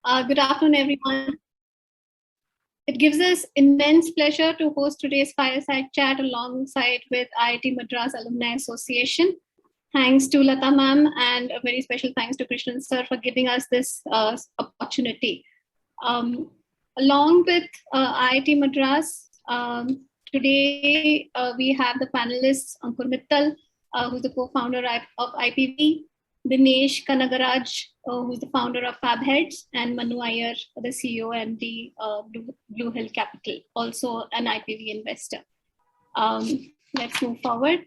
Good afternoon, everyone. It gives us immense pleasure to host today's Fireside Chat alongside with IIT Madras Alumni Association. Thanks to Latha ma'am and a very special thanks to Krishnan sir for giving us this opportunity. Along with IIT Madras, today we have the panelists Ankur Mittal, who's the co-founder of IPV, Dhinesh, Kanagaraj, who's the founder of Fabheads, and Manu, Iyer, the CEO and the Bluehill Capital, also an IPV investor. Let's move forward.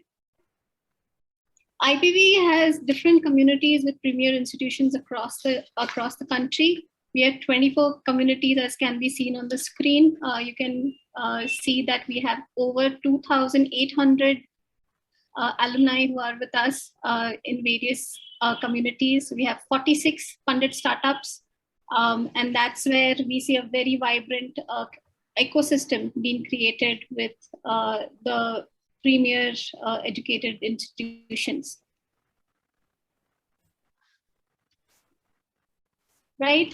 IPV has different communities with premier institutions across the country. We have 24 communities, as can be seen on the screen. You can see that we have over 2,800 alumni who are with us in various communities. We have 46 funded startups, and that's where we see a very vibrant ecosystem being created with the premier educated institutions. Right.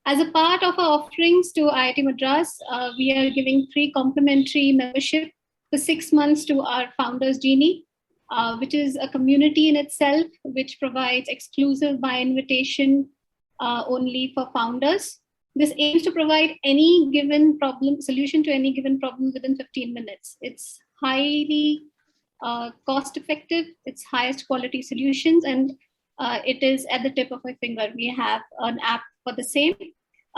As a part of our offerings to IIT Madras, we are giving free complimentary membership for 6 months to our Founders Genie, which is a community in itself, which provides exclusive by invitation only for founders. This aims to provide any given solution to any given problem within 15 minutes. It's highly cost effective, it's highest quality solutions, and it is at the tip of my finger. We have an app for the same.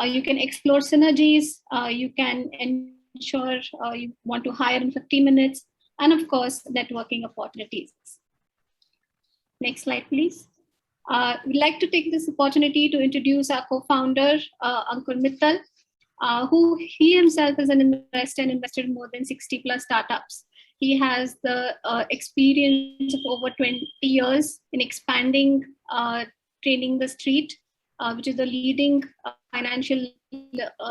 You can explore synergies, you can ensure you want to hire in 50 minutes, and of course, networking opportunities. Next slide, please. We'd like to take this opportunity to introduce our co-founder, Ankur Mittal, who he himself is an investor and invested in more than 60 plus startups. He has the experience of over 20 years in expanding Training the Street, which is the leading financial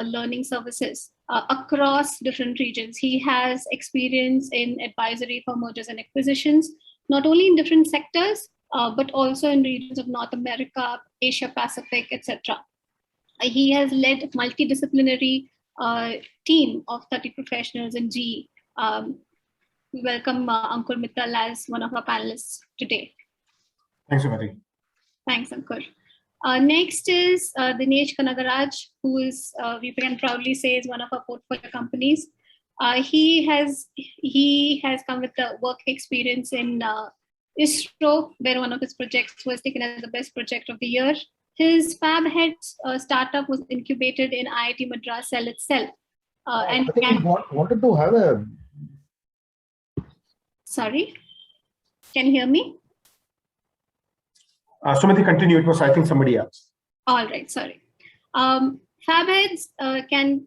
learning services across different regions. He has experience in advisory for mergers and acquisitions, not only in different sectors, but also in regions of North America, Asia Pacific, etc. He has led multidisciplinary team of 30 professionals in GE. We welcome Ankur Mittal as one of our panelists today. Thanks, Sumati. Thanks, Ankur. Next is Dhinesh Kanagaraj, who is, we can proudly say, is one of our portfolio companies. He has come with the work experience in ISRO, where one of his projects was taken as the best project of the year. His Fabheads startup was incubated in IIT Madras cell itself. And I think he wanted to have a... Sorry, can you hear me? Sumati, continue. It was, I think, somebody else. All right, sorry. Fabheads can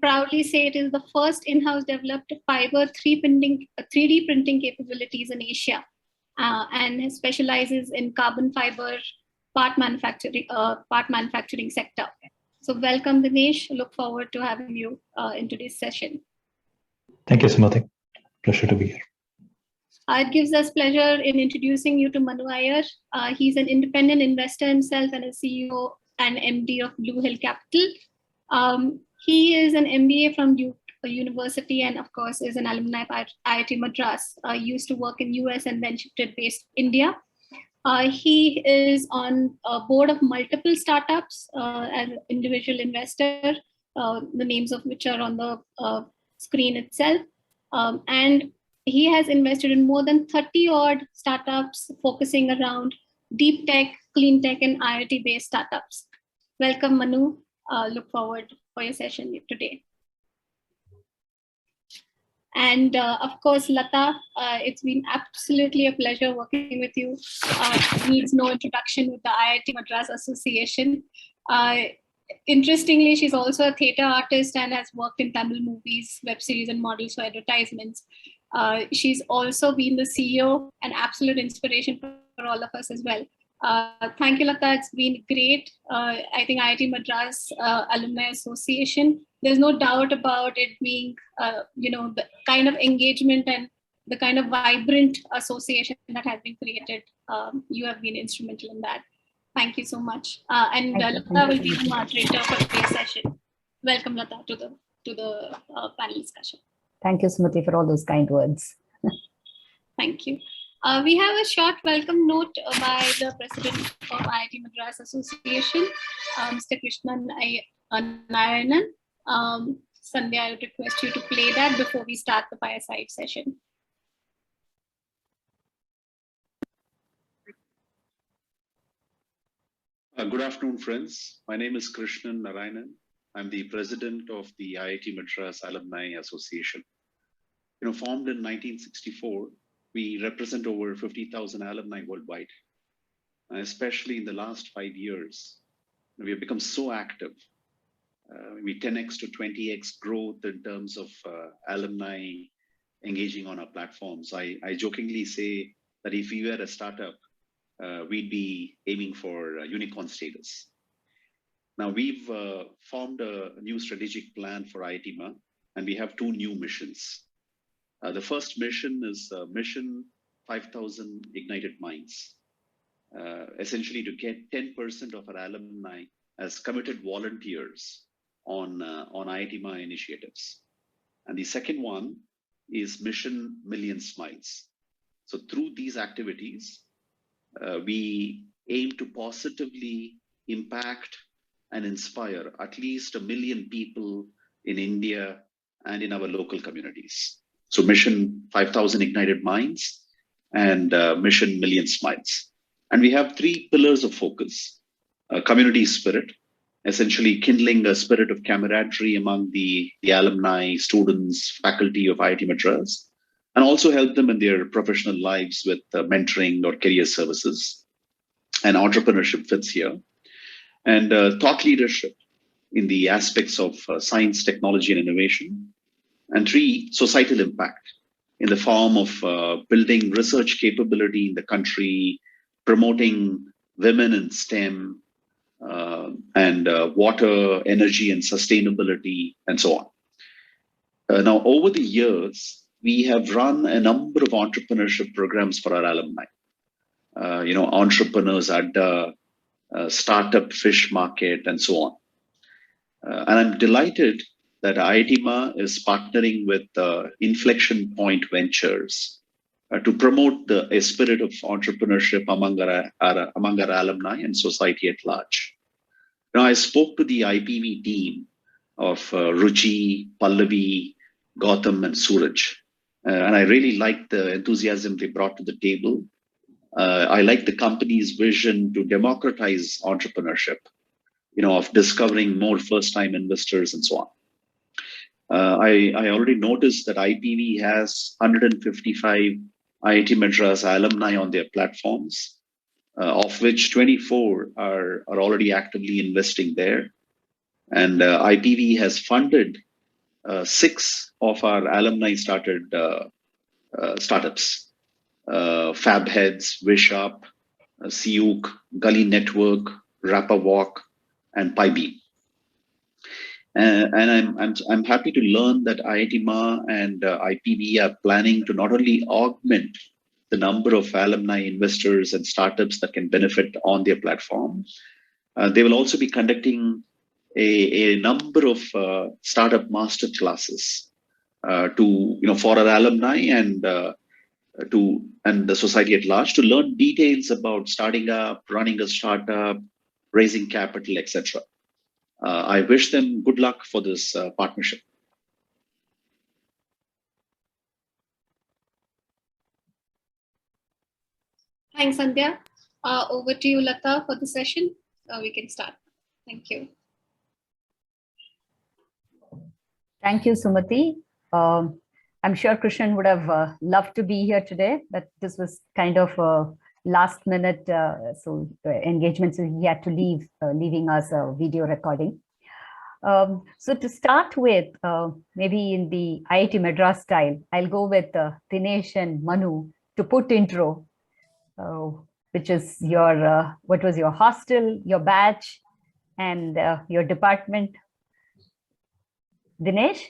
proudly say it is the first in-house developed fiber 3D printing capabilities in Asia, and specializes in carbon fiber part manufacturing sector. So welcome, Dhinesh. Look forward to having you in today's session. Thank you, Sumati. Pleasure to be here. It gives us pleasure in introducing you to Manu Iyer. He's an independent investor himself and a CEO and MD of Bluehill Capital. He is an MBA from Duke University and, of course, is an alumni of IIT Madras. Used to work in US and then shifted based India. He is on a board of multiple startups as an individual investor, the names of which are on the screen itself. And he has invested in more than 30 odd startups focusing around deep tech, clean tech, and IoT-based startups. Welcome, Manu. Look forward for your session today. And of course, Latha, it's been absolutely a pleasure working with you. Needs no introduction with the IIT Madras Association. Interestingly, she's also a theatre artist and has worked in Tamil movies, web series, and models for advertisements. She's also been the CEO, an absolute inspiration for all of us as well. Thank you, Latha. It's been great. I think IIT Madras Alumni Association, there's no doubt about it being, the kind of engagement and the kind of vibrant association that has been created. You have been instrumental in that. Thank you so much. And Latha will be the moderator for today's session. Welcome, Latha, to the panel discussion. Thank you, Smriti, for all those kind words. Thank you. We have a short welcome note by the President of IIT Madras Association, Mr. Krishnan Narayanan. Sandhya, I would request you to play that before we start the fireside session. Good afternoon, friends. My name is Krishnan Narayanan. I'm the president of the IIT Madras Alumni Association. Formed in 1964, we represent over 50,000 alumni worldwide. Especially in the last 5 years, we have become so active. We 10x to 20x growth in terms of alumni engaging on our platforms. I jokingly say that if we were a startup, we'd be aiming for unicorn status. Now we've formed a new strategic plan for IITM, and we have 2 new missions. The first mission is Mission 5,000 Ignited Minds, essentially to get 10% of our alumni as committed volunteers on IITM initiatives. And the second one is Mission Million Smiles. So through these activities, we aim to positively impact and inspire at least 1 million people in India and in our local communities. So Mission 5,000 Ignited Minds and Mission Million Smiles. And we have 3 pillars of focus. Community spirit, essentially kindling a spirit of camaraderie among the alumni, students, faculty of IIT Madras, and also help them in their professional lives with mentoring or career services. And entrepreneurship fits here. And thought leadership in the aspects of science, technology, and innovation. And 3, societal impact in the form of building research capability in the country, promoting women in STEM, and water, energy, and sustainability, and so on. Now, over the years, we have run a number of entrepreneurship programs for our alumni. Entrepreneurs Adda, Startup Fish Market, and so on. And I'm delighted that IITM is partnering with Inflection Point Ventures to promote a spirit of entrepreneurship among our alumni and society at large. Now, I spoke to the IPV team of Ruchi, Pallavi, Gautam, and Suraj. And I really liked the enthusiasm they brought to the table. I like the company's vision to democratize entrepreneurship, of discovering more first-time investors and so on. I already noticed that IPV has 155 IIT Madras alumni on their platforms, of which 24 are already actively investing there. And IPV has funded 6 of our alumni-started startups, Fabheads, Wishop, Siuk, Gully Network, Rapper Walk, and PyBeam. And I'm happy to learn that IITM and IPV are planning to not only augment the number of alumni investors and startups that can benefit on their platform, they will also be conducting a number of startup master classes for our alumni and the society at large to learn details about starting up, running a startup, raising capital, etc. I wish them good luck for this partnership. Thanks, Sandhya. Over to you, Latha, for the session. We can start. Thank you. Thank you, Sumati. I'm sure Krishnan would have loved to be here today, but this was kind of a last minute engagement, so he had to leave, leaving us a video recording. So to start with, maybe in the IIT Madras style, I'll go with Dhinesh and Manu to put intro, which is your, what was your hostel, your batch, and your department. Dhinesh?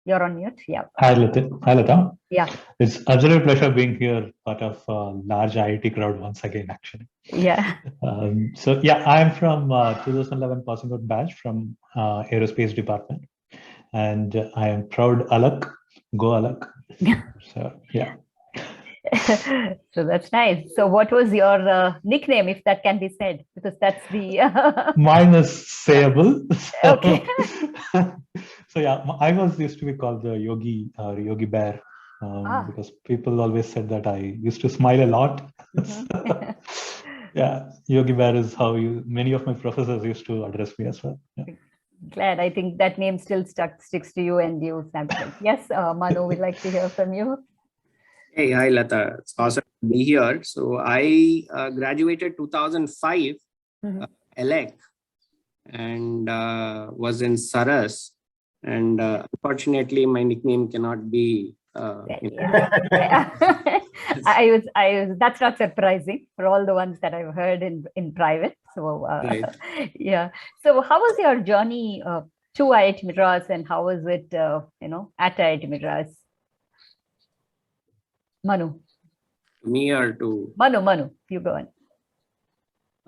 You're on mute. Yeah. Hi, Latha. Hi, Latha. Yeah. It's absolute pleasure being here, part of a large IIT crowd once again, actually. Yeah. So yeah, I'm from 2011 passing out batch from aerospace department, and I am proud Alak, go Alak. So yeah. So that's nice. So what was your nickname, if that can be said? Because that's the Mine is sayable. So, okay. So yeah, I was used to be called the Yogi Yogi Bear because people always said that I used to smile a lot. Mhm. Yeah, Yogi Bear is how many of my professors used to address me as well. Yeah. Glad. I think that name still sticks to you and you snap it. Yes, Manu, we'd like to hear from you. Hey, hi Latha. It's awesome to be here. So I graduated 2005 ELEC and was in Saras. And unfortunately, my nickname cannot be. That's not surprising for all the ones that I've heard in private. So Right. yeah. So how was your journey to IIT Madras, and how was it, at IIT Madras? Manu. Me or to Manu, you go on.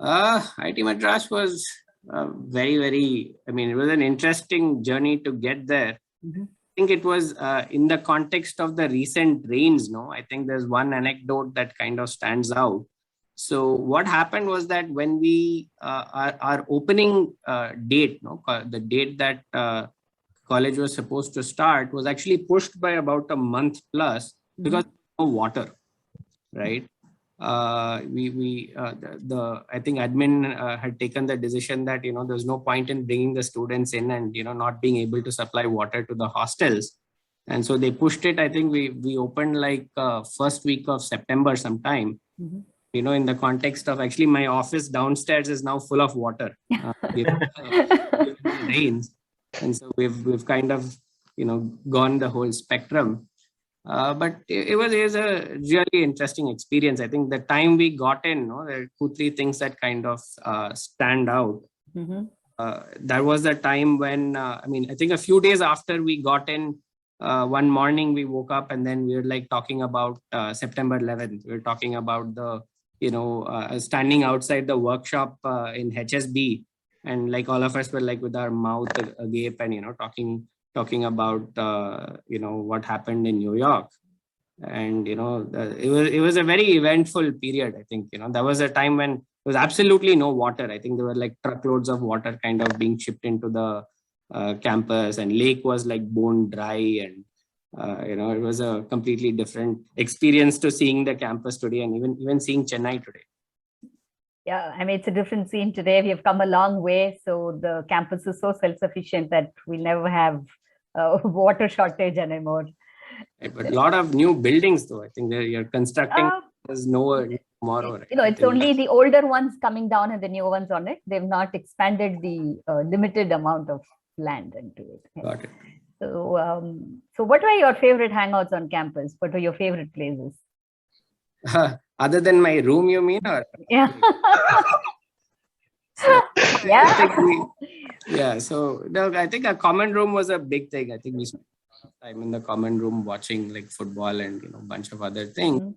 IIT Madras was very, I mean, it was an interesting journey to get there. Mm-hmm. I think it was in the context of the recent rains, no? I think there's one anecdote that kind of stands out. So what happened was that when we, our opening date, no, the date that college was supposed to start was actually pushed by about a month plus because of water, right? I think admin had taken the decision that, there's no point in bringing the students in and, not being able to supply water to the hostels. And so they pushed it. I think we opened like first week of September sometime, in the context of actually my office downstairs is now full of water. Rains. And so we've kind of, gone the whole spectrum. But it was a really interesting experience. I think the time we got in, there are 2-3 things that kind of stand out. That was the time when, I think a few days after we got in, one morning we woke up and then we were like talking about September 11th. We were talking about the, standing outside the workshop in HSB. And like all of us were like with our mouth agape and, talking about what happened in New York. And it was a very eventful period. I think there was a time when there was absolutely no water. I think there were like truckloads of water kind of being shipped into the campus, and lake was like bone dry, and it was a completely different experience to seeing the campus today, and even seeing Chennai today. Yeah, it's a different scene today. We have come a long way. So the campus is so self-sufficient that we'll never have water shortage anymore. Right, but a lot of new buildings, though. I think you're constructing. There's no tomorrow. Right? It's only the older ones coming down and the new ones on it. They've not expanded the limited amount of land into it. Got it. So what were your favorite hangouts on campus? What were your favorite places? Other than my room, you mean? Or? Yeah. So, yeah. So I think a common room was a big thing. I think we spent a lot of time in the common room watching like football and a bunch of other things.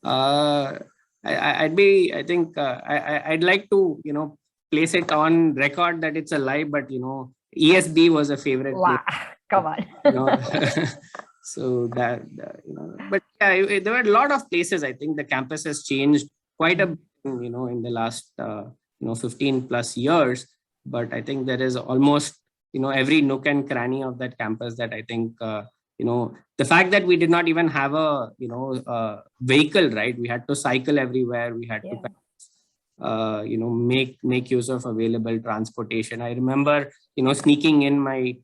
I'd like to place it on record that it's a lie, but ESB was a favorite. Wow, come on. So that but yeah, there were a lot of places. I think the campus has changed quite a bit, in the last 15 plus years. But I think there is almost every nook and cranny of that campus that I think the fact that we did not even have a vehicle, right? We had to cycle everywhere. We had to make use of available transportation. I remember sneaking in my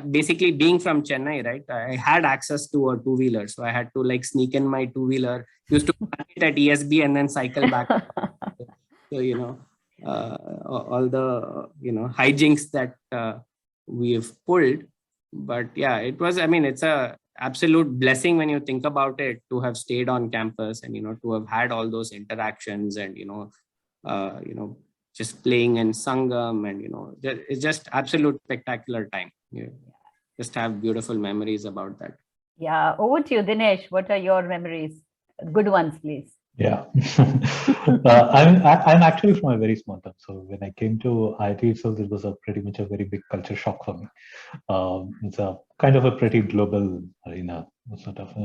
basically being from Chennai, right? I had access to a two-wheeler, so I had to like sneak in my two-wheeler, used to park it at ESB and then cycle back. So all the hijinks that we have pulled. But yeah, it was, it's a absolute blessing when you think about it, to have stayed on campus and to have had all those interactions and just playing in Sangam, and it's just absolute spectacular time. Yeah. just have beautiful memories about that. Yeah, over to you, Dhinesh. What are your memories? Good ones, please. Yeah, I'm actually from a very small town. So when I came to IIT itself, it was pretty much a very big culture shock for me. It's a kind of a pretty global arena, sort of.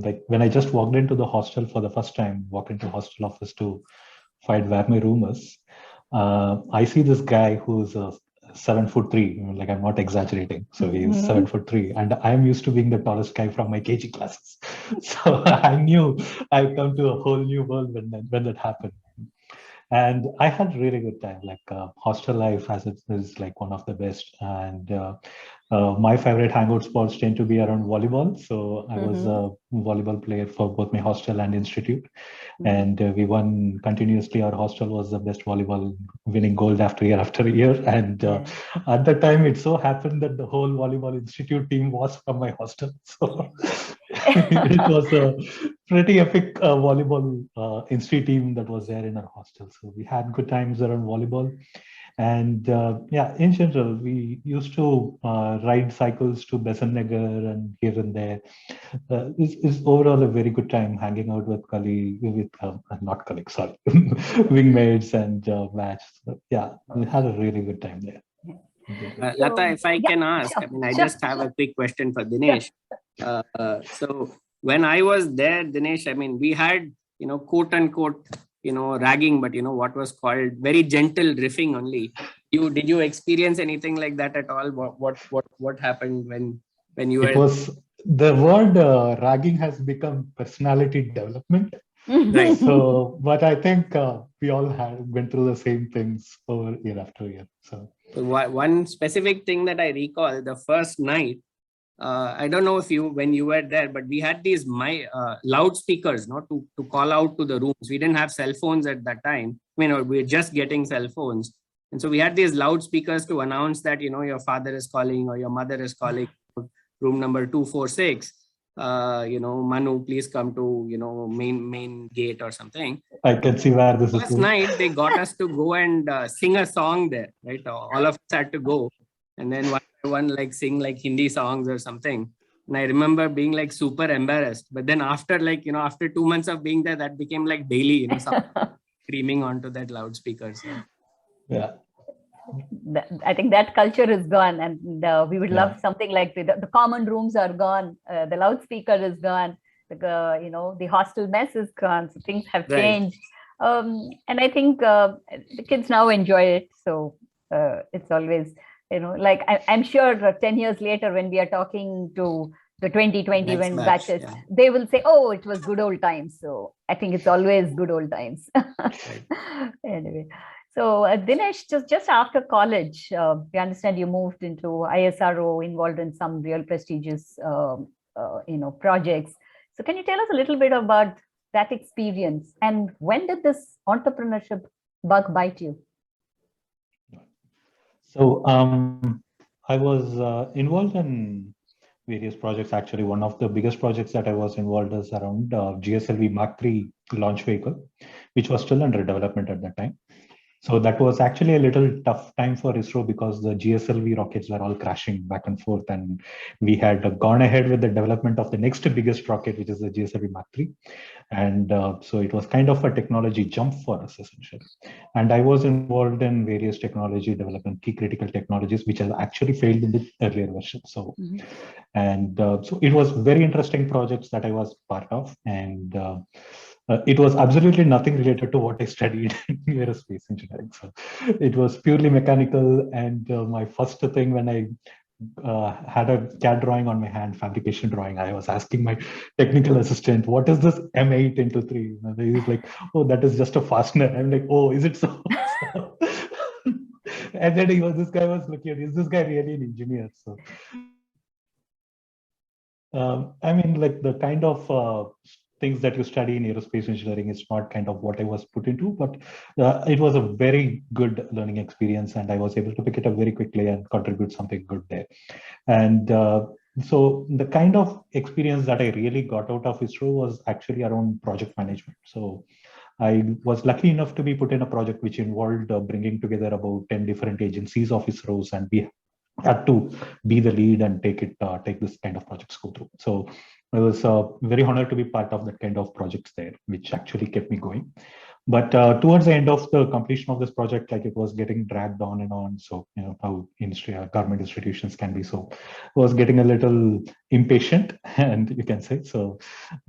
Like when I just walked into the hostel for the first time, walked into hostel office to find where my room is. I see this guy who's 7'3", like I'm not exaggerating. So he's 7'3", and I'm used to being the tallest guy from my KG classes. So I knew I'd come to a whole new world when that happened. And I had really good time. Like hostel life as it is like one of the best. And my favorite hangout spots tend to be around volleyball. So I was a volleyball player for both my hostel and institute. And we won continuously. Our hostel was the best volleyball, winning gold after year. And at the time, it so happened that the whole volleyball institute team was from my hostel. So it was a pretty epic volleyball institute team that was there in our hostel. So we had good times around volleyball. And yeah, in general, we used to ride cycles to Besant Nagar and here and there. It's overall a very good time hanging out with not colleagues, sorry, wingmates and batch. So, yeah, we had a really good time there. Latha, if I can ask, I mean, I just have a quick question for Dhinesh. So when I was there, Dhinesh, I mean, we had, quote unquote, ragging, but what was called very gentle riffing only. Did you experience anything like that at all? What happened when you It were? The word ragging has become personality development. Right. So, but I think we all went through the same things over year after year. So one specific thing that I recall, the first night, I don't know if when you were there, but we had these loudspeakers, to call out to the rooms. We didn't have cell phones at that time. We were just getting cell phones. And so we had these loudspeakers to announce that, your father is calling or your mother is calling room number 246. Manu, please come to, main gate or something. I can see where this is First night, they got us to go and sing a song there, right? All of us had to go. And then one like sing like Hindi songs or something. And I remember being like super embarrassed. But then after after 2 months of being there, that became like daily, screaming onto that loudspeaker. So. Yeah. I think that culture is gone, and we would love something like the common rooms are gone, the loudspeaker is gone, the hostel mess is gone, so things have changed. And I think the kids now enjoy it. So it's always, like I'm sure 10 years later when we are talking to the 2020 when batches, they will say, oh, it was good old times. So I think it's always good old times. Anyway. So Dhinesh, just after college, we understand you moved into ISRO, involved in some real prestigious, projects. So can you tell us a little bit about that experience, and when did this entrepreneurship bug bite you? So I was involved in various projects. Actually, one of the biggest projects that I was involved is around GSLV Mark III launch vehicle, which was still under development at that time. So that was actually a little tough time for ISRO because the GSLV rockets were all crashing back and forth, and we had gone ahead with the development of the next biggest rocket, which is the GSLV Mark III. And so it was kind of a technology jump for us, essentially. And I was involved in various technology development, key critical technologies, which has actually failed in the earlier version. So, and so it was very interesting projects that I was part of. And it was absolutely nothing related to what I studied in aerospace engineering. So it was purely mechanical. And my first thing when I had a CAD drawing on my hand, fabrication drawing, I was asking my technical assistant, what is this M8 into 3? And he was like, oh, that is just a fastener. I'm like, oh, is it so? And then this guy was looking at, is this guy really an engineer? So I mean, like the kind of things that you study in aerospace engineering is not kind of what I was put into, but it was a very good learning experience, and I was able to pick it up very quickly and contribute something good there. And so the kind of experience that I really got out of ISRO was actually around project management. So I was lucky enough to be put in a project which involved bringing together about 10 different agencies of ISRO's, and we had to be the lead and take this kind of projects go through. So I was very honored to be part of that kind of projects there, which actually kept me going. But towards the end of the completion of this project, like it was getting dragged on and on. So, you know, how government institutions can be. So I was getting a little impatient, and you can say, so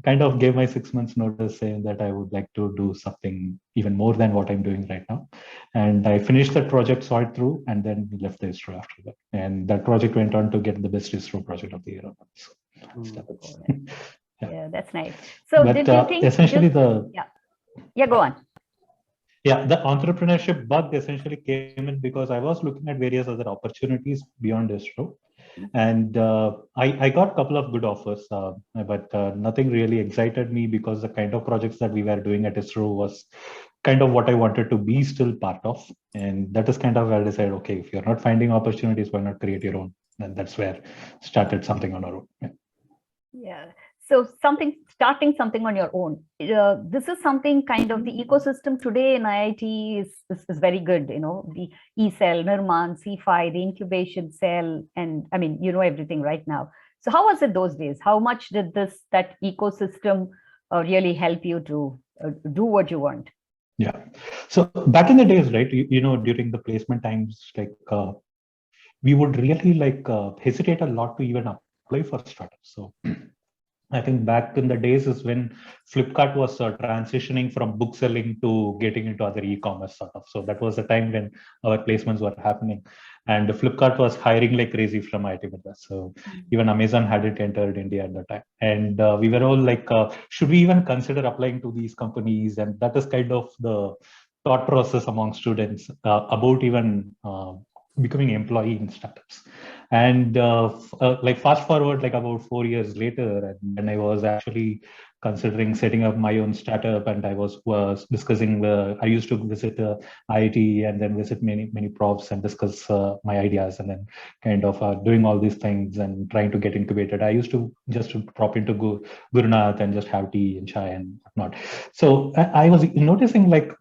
kind of gave my 6 months notice saying that I would like to do something even more than what I'm doing right now. And I finished that project, saw it through, and then we left the ISRO after that. And that project went on to get the best ISRO project of the year. So, yeah, that's nice. So but, did you think essentially yeah, go on. Yeah, the entrepreneurship bug essentially came in because I was looking at various other opportunities beyond ISRO. And I got a couple of good offers, but nothing really excited me because the kind of projects that we were doing at ISRO was kind of what I wanted to be still part of. And that is kind of where I decided, okay, if you're not finding opportunities, why not create your own? And that's where started something on our own. Yeah. So starting something on your own. This is something kind of the ecosystem today in IIT is very good. You know, the E-cell, Nirman, C5, the incubation cell, and I mean, you know everything right now. So how was it those days? How much did that ecosystem really help you to do what you want? Yeah. So back in the days, right, you know, during the placement times, like we would really hesitate a lot to even apply for startups. So I think back in the days is when Flipkart was transitioning from book selling to getting into other e-commerce sort of. So that was the time when our placements were happening, and Flipkart was hiring like crazy from IIT Madras. So even Amazon hadn't entered India at the time, and we were all like, should we even consider applying to these companies? And that is kind of the thought process among students about even becoming employee in startups. And like fast forward like about 4 years later, and when I was actually considering setting up my own startup, and I was discussing I used to visit IIT and then visit many profs and discuss my ideas, and then kind of doing all these things and trying to get incubated. I used to just drop into Gurunath and just have tea and chai and whatnot. So I was noticing like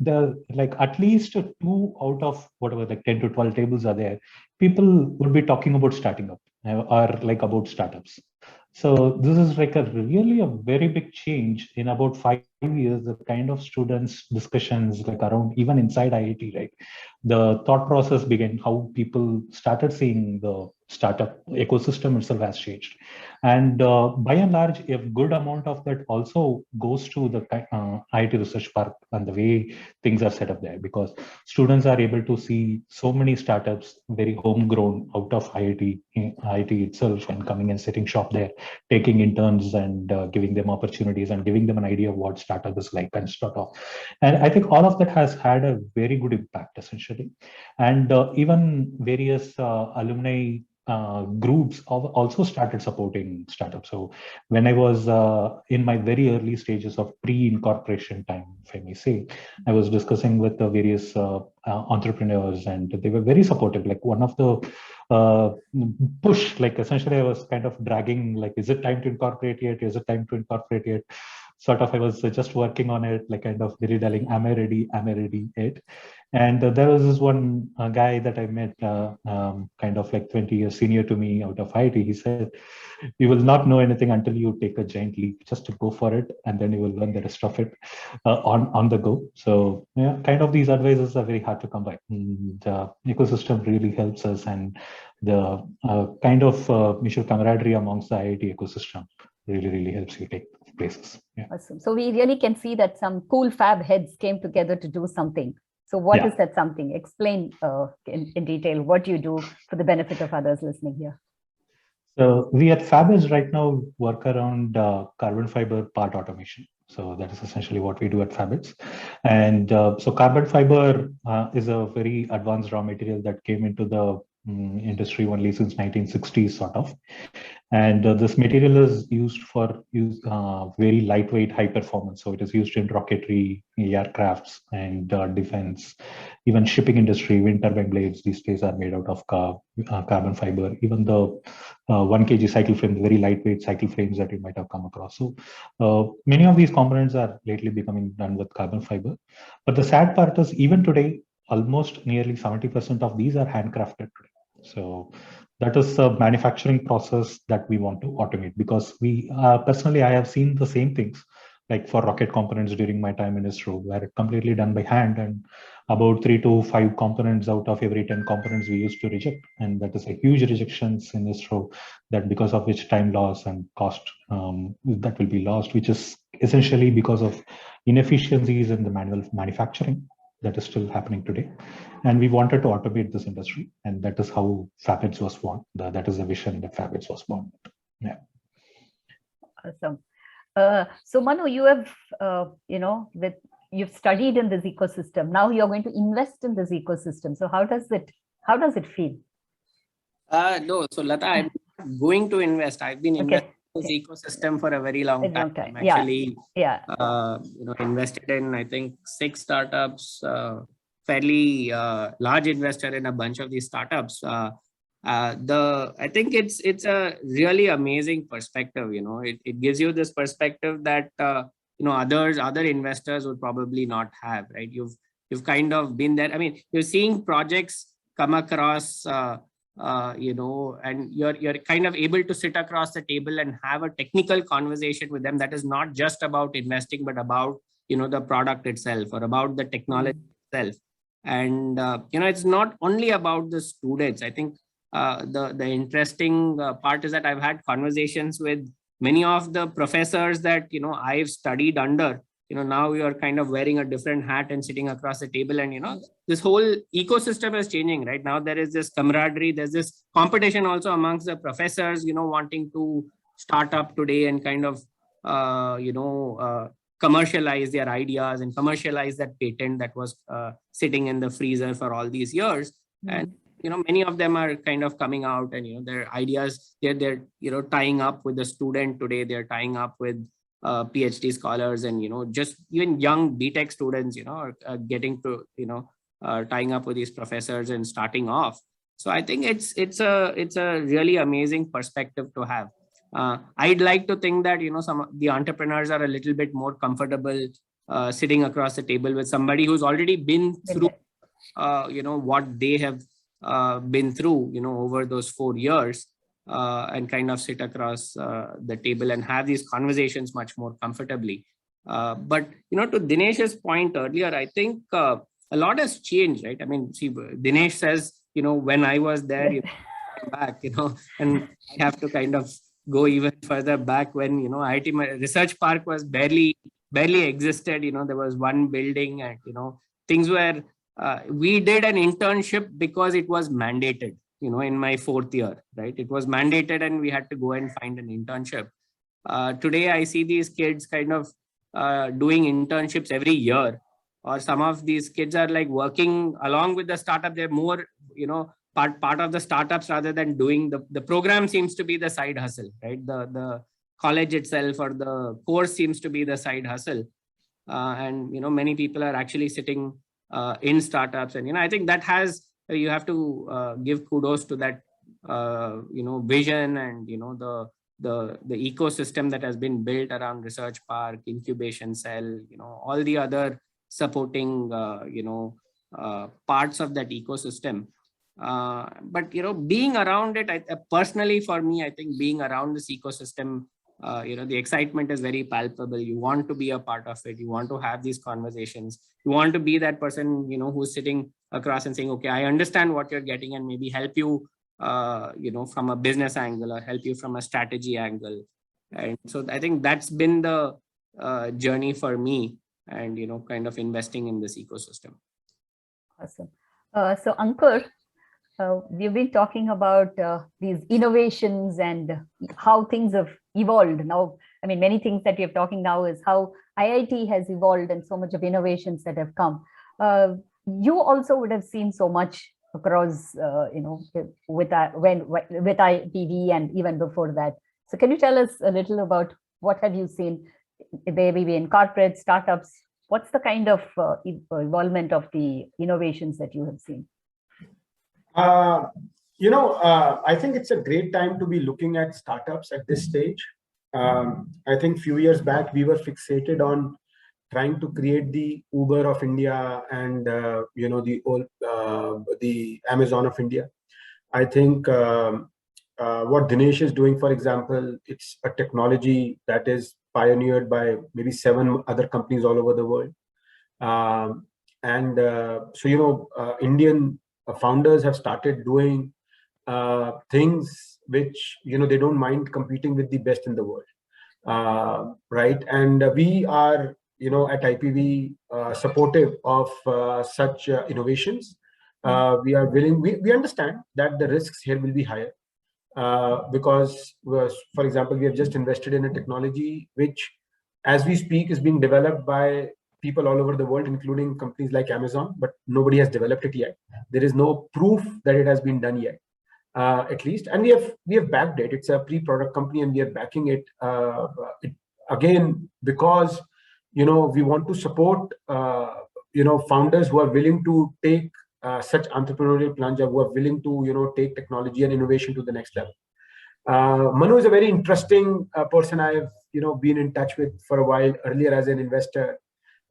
at least 2 out of whatever, like 10 to 12 tables are there, people would be talking about starting up or like about startups. So this is like really a very big change in about 5 years. The kind of students discussions like around even inside IIT, right? The thought process began, how people started seeing the startup ecosystem itself has changed. And by and large, a good amount of that also goes to the IIT Research Park and the way things are set up there, because students are able to see so many startups very homegrown out of IIT itself, and coming and setting shop there, taking interns and giving them opportunities and giving them an idea of what startup is like and sort of. And I think all of that has had a very good impact essentially. And even various alumni groups also started supporting startups. So when I was in my very early stages of pre-incorporation time, if I may say, I was discussing with the various entrepreneurs, and they were very supportive. Like one of the push, like essentially I was kind of dragging, like, is it time to incorporate yet? Is it time to incorporate yet? Sort of, I was just working on it, like kind of dilly-dallying, am I ready yet? And there was this one guy that I met, kind of like 20 years senior to me out of IIT. He said, you will not know anything until you take a giant leap, just to go for it, and then you will learn the rest of it on the go. So yeah, kind of these advices are very hard to come by. The ecosystem really helps us, and the kind of mutual camaraderie amongst the IIT ecosystem really helps you take places. Yeah. Awesome. So we really can see that some cool fab heads came together to do something. So what is that something? Explain in detail what you do for the benefit of others listening here. So we at Fabheads right now work around carbon fiber part automation. So that is essentially what we do at Fabheads. And so carbon fiber is a very advanced raw material that came into the industry only since 1960s sort of. And this material is used for very lightweight, high performance. So it is used in rocketry, aircrafts, and defense. Even shipping industry, wind turbine blades these days are made out of carbon fiber. Even the 1 kg cycle frames, very lightweight cycle frames that you might have come across. So many of these components are lately becoming done with carbon fiber. But the sad part is, even today, almost nearly 70% of these are handcrafted today. So that is the manufacturing process that we want to automate, because we personally, I have seen the same things like for rocket components during my time in ISRO, where it's completely done by hand, and about 3 to 5 components out of every 10 components we used to reject. And that is a huge rejections in ISRO, that because of which time loss and cost that will be lost, which is essentially because of inefficiencies in the manual manufacturing that is still happening today. And we wanted to automate this industry, and that is how Fabheads was born. That is the vision that Fabheads was born. Yeah. Awesome. So Manu, you have, you've studied in this ecosystem. Now you're going to invest in this ecosystem. So how does it feel? No, so Latha, I'm not going to invest. I've been investing in this ecosystem for a very long time. I'm actually, invested in, I think, 6 startups, fairly large investor in a bunch of these startups. I think it's a really amazing perspective. It gives you this perspective that other investors would probably not have, right? You've kind of been there. I mean, you're seeing projects come across, and you're kind of able to sit across the table and have a technical conversation with them that is not just about investing, but about the product itself or about the technology itself. And it's not only about the students. I think the interesting part is that I've had conversations with many of the professors that I've studied under. Now you are kind of wearing a different hat and sitting across the table, and this whole ecosystem is changing. Right now there is this camaraderie, there's this competition also amongst the professors, wanting to start up today and kind of commercialize their ideas and commercialize that patent that was sitting in the freezer for all these years. And many of them are kind of coming out, and their ideas, they're tying up with the student today, they're tying up with PhD scholars, and just even young BTech students are getting to tying up with these professors and starting off. So I think it's a really amazing perspective to have. I'd like to think that some of the entrepreneurs are a little bit more comfortable sitting across the table with somebody who's already been through what they have been through over those 4 years, and kind of sit across the table and have these conversations much more comfortably. But to Dinesh's point earlier, I think a lot has changed, right? I mean, see, Dhinesh says when I was there, back, and I have to kind of go even further back when IIT Research Park was barely existed. There was one building, and things were we did an internship because it was mandated, in my 4th year, right? It was mandated and we had to go and find an internship. Today, I see these kids kind of doing internships every year, or some of these kids are like working along with the startup. They're more, part of the startups rather than doing the program seems to be the side hustle, right? The college itself or the course seems to be the side hustle. And, many people are actually sitting in startups, and I think that you have to give kudos to that vision, and the ecosystem that has been built around Research Park, incubation cell, all the other supporting parts of that ecosystem. But being around it, personally for me, I think being around this ecosystem, the excitement is very palpable. You want to be a part of it. You want to have these conversations. You want to be that person, who's sitting across and saying, okay, I understand what you're getting, and maybe help you, from a business angle, or help you from a strategy angle. And so I think that's been the journey for me, and, kind of investing in this ecosystem. Awesome. So Ankur, we've been talking about these innovations and how things have evolved. Now, I mean, many things that we're talking now is how IIT has evolved and so much of innovations that have come. You also would have seen so much across, with IPV and even before that. So can you tell us a little about what have you seen, maybe in corporate startups? What's the kind of involvement of the innovations that you have seen? I think it's a great time to be looking at startups at this stage. I think a few years back, we were fixated on trying to create the Uber of India and, the Amazon of India. I think what Dhinesh is doing, for example, it's a technology that is pioneered by maybe 7 other companies all over the world. Indian founders have started doing things which, they don't mind competing with the best in the world. Right. And we are, at IPV supportive of such innovations. We are willing, we understand that the risks here will be higher because, for example, we have just invested in a technology which, as we speak, is being developed by people all over the world, including companies like Amazon, but nobody has developed it yet. There is no proof that it has been done yet. At least, and we have backed it. It's a pre-product company, and we are backing it, again because we want to support founders who are willing to take such entrepreneurial plunge, who are willing to take technology and innovation to the next level. Manu is a very interesting person I've been in touch with for a while earlier as an investor,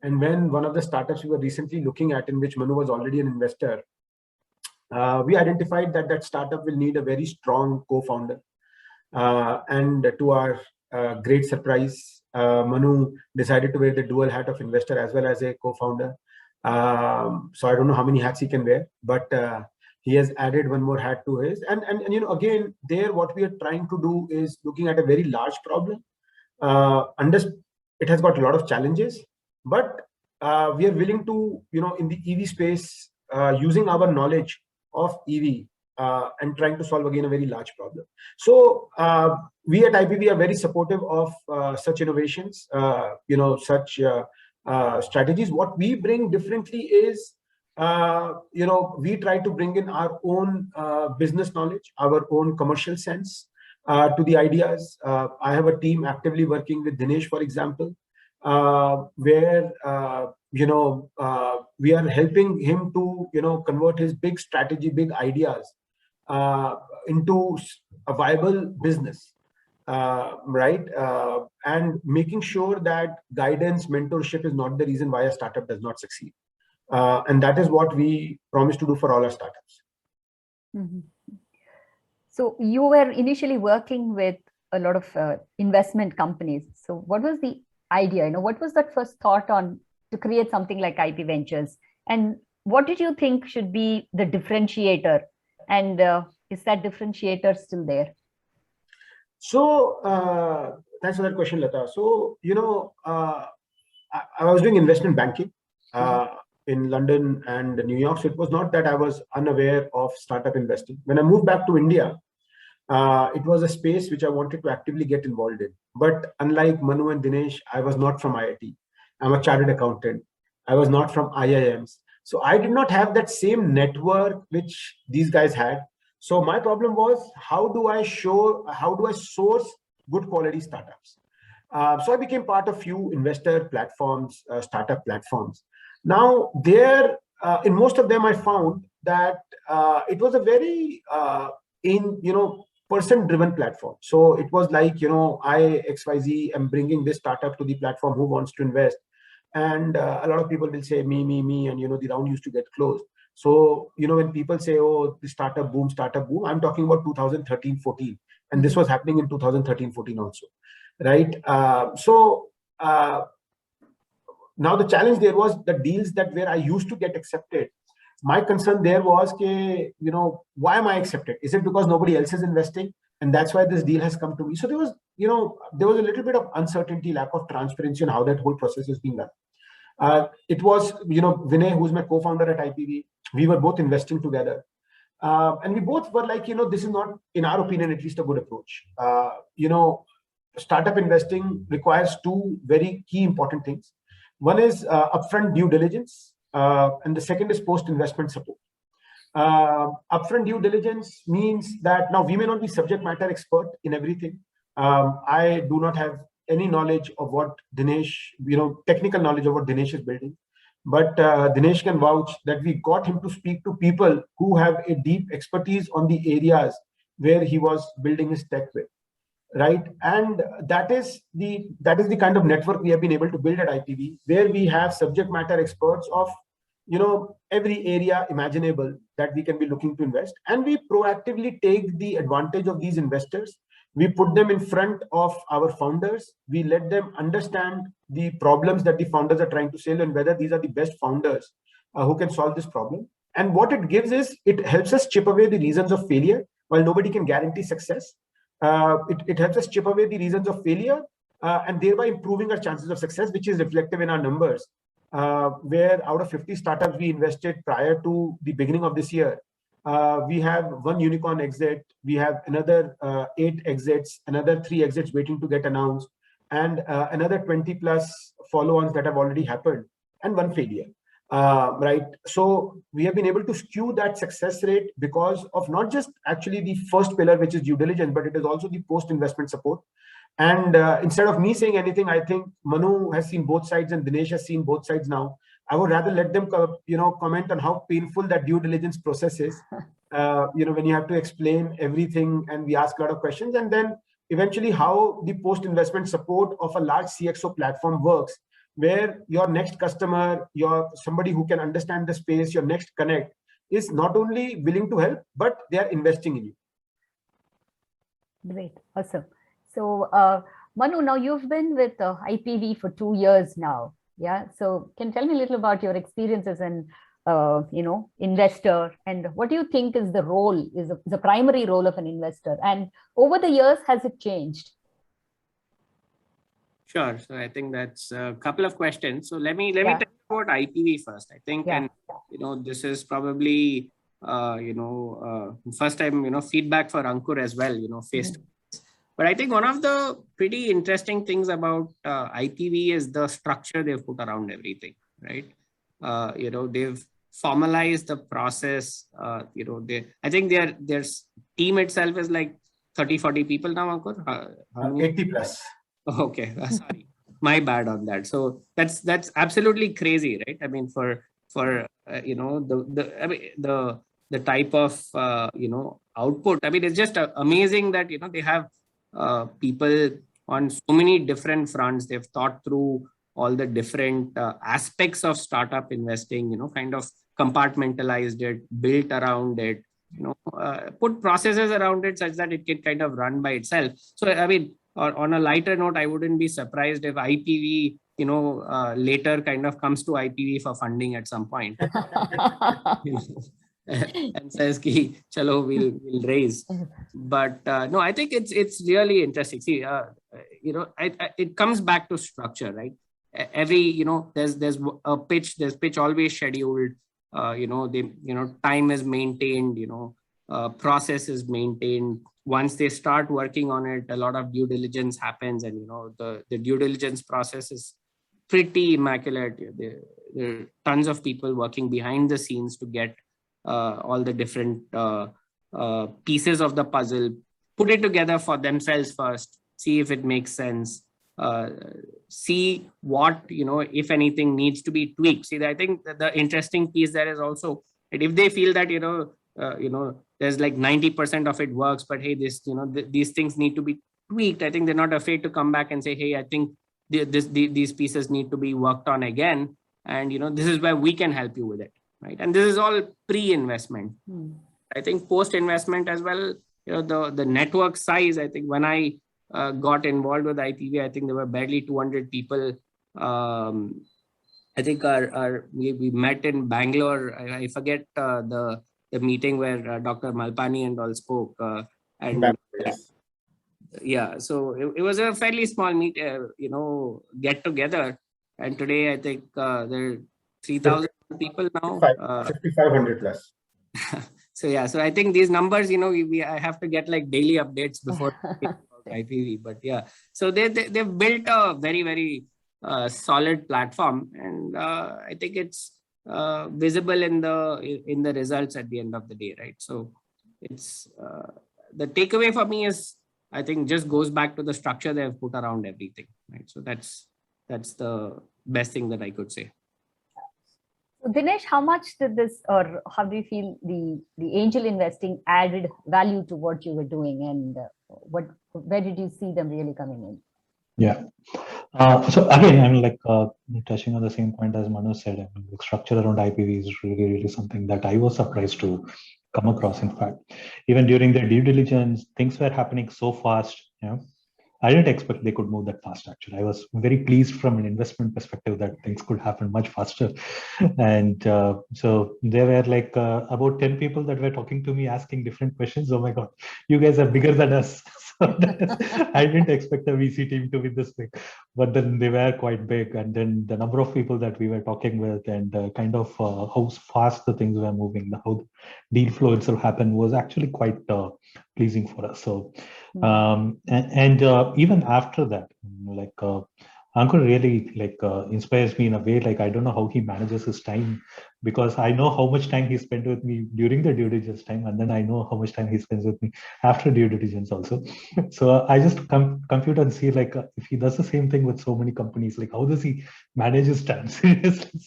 and when one of the startups we were recently looking at, in which Manu was already an investor, we identified that that startup will need a very strong co-founder. And to our great surprise, Manu decided to wear the dual hat of investor as well as a co-founder. So I don't know how many hats he can wear, but he has added one more hat to his. And again, there what we are trying to do is looking at a very large problem. It has got a lot of challenges, but we are willing to, in the EV space, using our knowledge of EV and trying to solve again a very large problem. So we at IPV are very supportive of such innovations, such strategies. What we bring differently is, we try to bring in our own business knowledge, our own commercial sense to the ideas. I have a team actively working with Dhinesh, for example, where we are helping him to convert his big strategy, big ideas into a viable business, right? And making sure that guidance, mentorship is not the reason why a startup does not succeed. And that is what we promise to do for all our startups. Mm-hmm. So you were initially working with a lot of investment companies. So what was the idea? What was that first thought on to create something like IP Ventures? And what did you think should be the differentiator? And is that differentiator still there? So thanks for that question, Latha. So, I was doing investment banking in London and New York. So it was not that I was unaware of startup investing. When I moved back to India, it was a space which I wanted to actively get involved in. But unlike Manu and Dhinesh, I was not from IIT. I'm a chartered accountant. I was not from IIMs. So I did not have that same network which these guys had. So my problem was, how do I source good quality startups? So I became part of few investor platforms, startup platforms. Now there, in most of them, I found that it was a very person-driven platform. So it was like, I, XYZ, am bringing this startup to the platform who wants to invest. And a lot of people will say me, and, the round used to get closed. So, when people say, oh, the startup boom, I'm talking about 2013-14. And this was happening in 2013-14 also, right? Now the challenge there was the deals that where I used to get accepted. My concern there was, why am I accepted? Is it because nobody else is investing? And that's why this deal has come to me. So there was, there was a little bit of uncertainty, lack of transparency on how that whole process is being done. It was, Vinay, who's my co-founder at IPV, we were both investing together. And we both were like, this is not, in our opinion, at least a good approach. Startup investing requires two very key important things. One is upfront due diligence, and the second is post-investment support. Upfront due diligence means that now we may not be subject matter expert in everything. I do not have any knowledge of what Dhinesh, technical knowledge of what Dhinesh is building. But Dhinesh can vouch that we got him to speak to people who have a deep expertise on the areas where he was building his tech with, right? And that is the kind of network we have been able to build at IPV, where we have subject matter experts of every area imaginable that we can be looking to invest. And we proactively take the advantage of these investors. We put them in front of our founders. We let them understand the problems that the founders are trying to solve and whether these are the best founders who can solve this problem. And what it gives is, it helps us chip away the reasons of failure. While nobody can guarantee success, it helps us chip away the reasons of failure and thereby improving our chances of success, which is reflective in our numbers. Where out of 50 startups we invested prior to the beginning of this year, we have 1 unicorn exit, we have another 8 exits, another 3 exits waiting to get announced, and another 20 plus follow-ons that have already happened, and 1 failure. Right. So we have been able to skew that success rate because of not just actually the first pillar, which is due diligence, but it is also the post-investment support. And instead of me saying anything, I think Manu has seen both sides and Dhinesh has seen both sides now. I would rather let them, comment on how painful that due diligence process is. When you have to explain everything and we ask a lot of questions, and then eventually how the post-investment support of a large CXO platform works, where your next customer, somebody who can understand the space, your next connect is not only willing to help, but they are investing in you. Great, awesome. So Manu, now you've been with IPV for 2 years now. Yeah. So can you tell me a little about your experience as an investor, and what do you think is the role, is the primary role of an investor? And over the years, has it changed? Sure. So I think that's a couple of questions. So let me tell you about IPV first. I think, and this is probably first time feedback for Ankur as well. Face. But I think one of the pretty interesting things about IPV is the structure they've put around everything, right? They've formalized the process. I think their team itself is like 30-40 people now, Ankur. 80 plus. Okay, sorry, my bad on that. So that's absolutely crazy, right? I mean, for the type of output. I mean, it's just amazing that they have people on so many different fronts. They've thought through all the different aspects of startup investing. Kind of compartmentalized it, built around it. Put processes around it such that it can kind of run by itself. So I mean. On a lighter note, I wouldn't be surprised if IPV, later kind of comes to IPV for funding at some point. And says, "Ki, chalo, we'll raise." But no, I think it's really interesting. See, it comes back to structure, right? Every there's a pitch. There's pitch always scheduled. Time is maintained. Process is maintained. Once they start working on it, a lot of due diligence happens, and the due diligence process is pretty immaculate. There are tons of people working behind the scenes to get all the different pieces of the puzzle, put it together for themselves first, see if it makes sense, see what if anything needs to be tweaked. See, I think that the interesting piece there is also that if they feel that there's like 90% of it works, but hey, this these things need to be tweaked. I think they're not afraid to come back and say, hey, I think these pieces need to be worked on again, and this is where we can help you with it, right? And this is all pre-investment. I think post-investment as well. The network size. I think when I got involved with IPV, I think there were barely 200 people. I think we met in Bangalore. I forget the meeting where Dr. Malpani and all spoke. Yeah, so it was a fairly small get together. And today I think there are 3,000 people now. 5,500 plus. So yeah, so I think these numbers, I have to get like daily updates before IPV. But yeah, so they've built a very, very solid platform, and I think it's visible in the results at the end of the day, right? So it's the takeaway for me is, I think, just goes back to the structure they have put around everything, right? So that's the best thing that I could say. So Dhinesh, how much did this, or how do you feel the angel investing added value to what you were doing, and where did you see them really coming in? Yeah. So again, I mean, like touching on the same point as Manu said, I mean, the structure around IPV is really something that I was surprised to come across. In fact, even during the due diligence, things were happening so fast. I didn't expect they could move that fast. Actually, I was very pleased from an investment perspective that things could happen much faster. And so there were like about 10 people that were talking to me, asking different questions. Oh my God, you guys are bigger than us. So I didn't expect a VC team to be this big, but then they were quite big. And then the number of people that we were talking with, and kind of how fast the things were moving, how the deal flow itself happened was actually quite pleasing for us. So. Even after that, like Ankur really like inspires me in a way. Like I don't know how he manages his time, because I know how much time he spent with me during the due diligence time, and then I know how much time he spends with me after due diligence also. So I just compute and see like if he does the same thing with so many companies, like how does he manage his time? Seriously.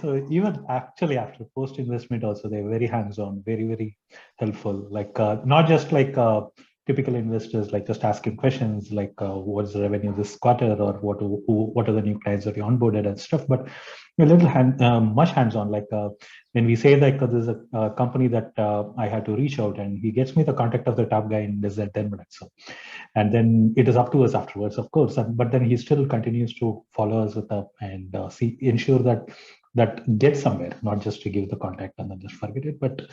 So even actually after post investment also, they're very hands-on, very helpful. Like not just like typical investors, like just asking questions like what's the revenue this quarter, or what are the new clients that you onboarded and stuff, but a little much hands-on. Like when we say that there's a company that I had to reach out, and he gets me the contact of the top guy in less than 10 minutes. So, and then it is up to us afterwards, of course. But then he still continues to follow us with up and ensure that gets somewhere, not just to give the contact and then just forget it, but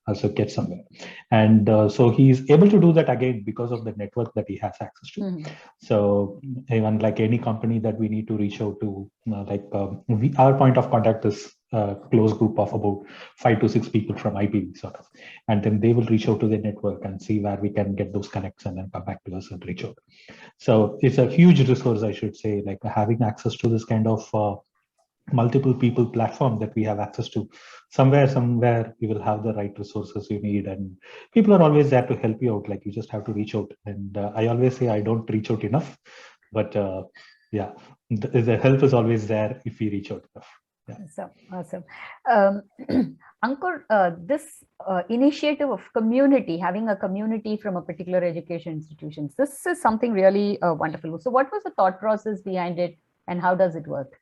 also get somewhere. And so he's able to do that again because of the network that he has access to. Mm-hmm. So even like any company that we need to reach out to, our point of contact is a close group of about 5 to 6 people from IPV sort of, and then they will reach out to their network and see where we can get those connects and then come back to us and reach out. So it's a huge resource, I should say, like having access to this kind of multiple people platform that we have access to. Somewhere you will have the right resources you need, and people are always there to help you out. Like you just have to reach out. And I always say I don't reach out enough, but yeah, the help is always there if we reach out enough. Yeah. Awesome. Ankur, this initiative of community, having a community from a particular education institutions, this is something really wonderful. So what was the thought process behind it, and how does it work?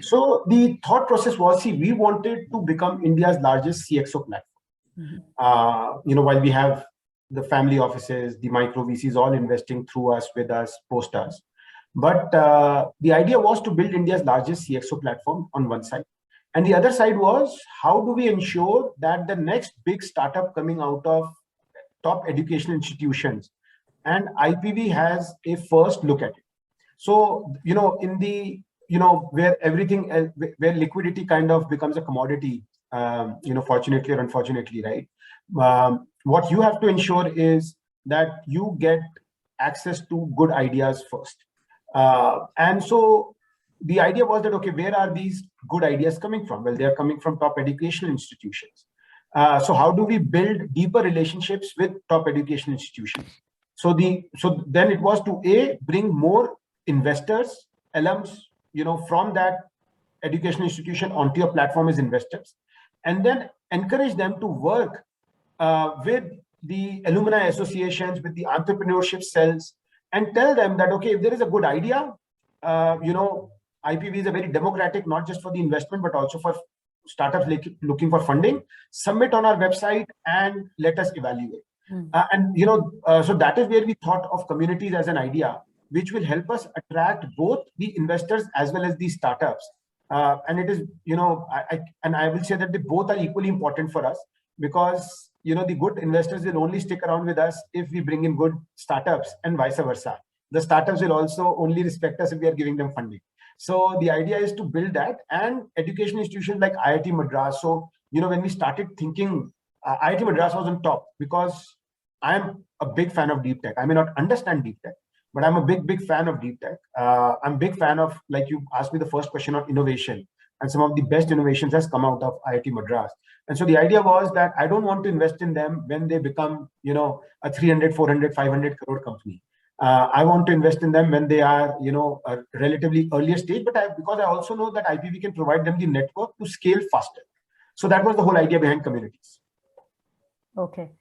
So the thought process was, we wanted to become India's largest CXO platform. Mm-hmm. While we have the family offices, the micro VCs all investing through us, with us, post us. But the idea was to build India's largest CXO platform on one side. And the other side was, how do we ensure that the next big startup coming out of top educational institutions and IPV has a first look at it. So, in the where everything, where liquidity kind of becomes a commodity, fortunately or unfortunately, right? What you have to ensure is that you get access to good ideas first. And so the idea was that, okay, where are these good ideas coming from? Well, they are coming from top educational institutions. So how do we build deeper relationships with top educational institutions? So then it was to bring more investors, alums, from that educational institution onto your platform as investors, and then encourage them to work with the alumni associations, with the entrepreneurship cells, and tell them that, okay, if there is a good idea, IPV is a very democratic, not just for the investment, but also for startups looking for funding. Submit on our website and let us evaluate. So that is where we thought of communities as an idea, which will help us attract both the investors as well as the startups. And it is, I will say that they both are equally important for us, because, the good investors will only stick around with us if we bring in good startups, and vice versa. The startups will also only respect us if we are giving them funding. So the idea is to build that, and education institutions like IIT Madras. So, when we started thinking, IIT Madras was on top, because I am a big fan of deep tech. I may not understand deep tech, but I'm a big fan of deep tech. I'm a big fan of, like you asked me the first question on innovation, and some of the best innovations has come out of IIT Madras. And so the idea was that I don't want to invest in them when they become, a 300, 400, 500 crore company. I want to invest in them when they are, a relatively earlier stage, but because I also know that IPV can provide them the network to scale faster. So that was the whole idea behind communities. Okay.